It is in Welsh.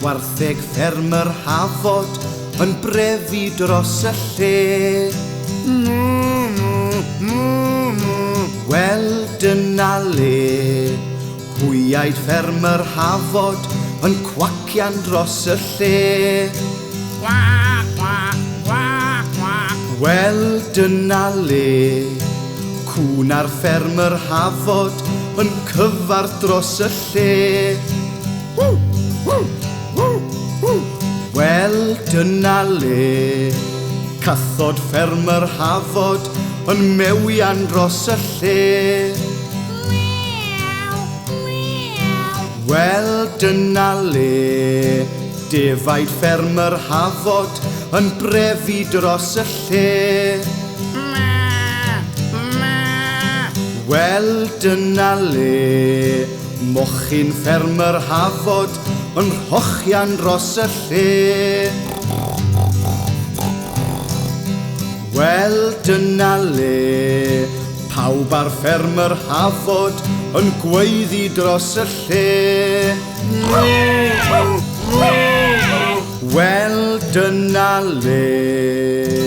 Gwartheg ffermyr Hafod yn brefi dros y lle. Wel dyna le, hwyaid ffermyr Hafod yn cwacian dros y lle. Wel dyna le, cwn ar ffermyr Hafod yn cyfarth dros y lle. Wel dyna le, cathod ffermyr Hafod yn mewian dros y lle. Wel dyna le, defaid ffermyr Hafod yn brefi dros y lle. Wel dyna le, mochyn ffermyr Hafod yn rhochian dros y lle. Wel dyna le, pawb ar ffermyr Hafod yn gweiddi dros y lle. Wel dyna le.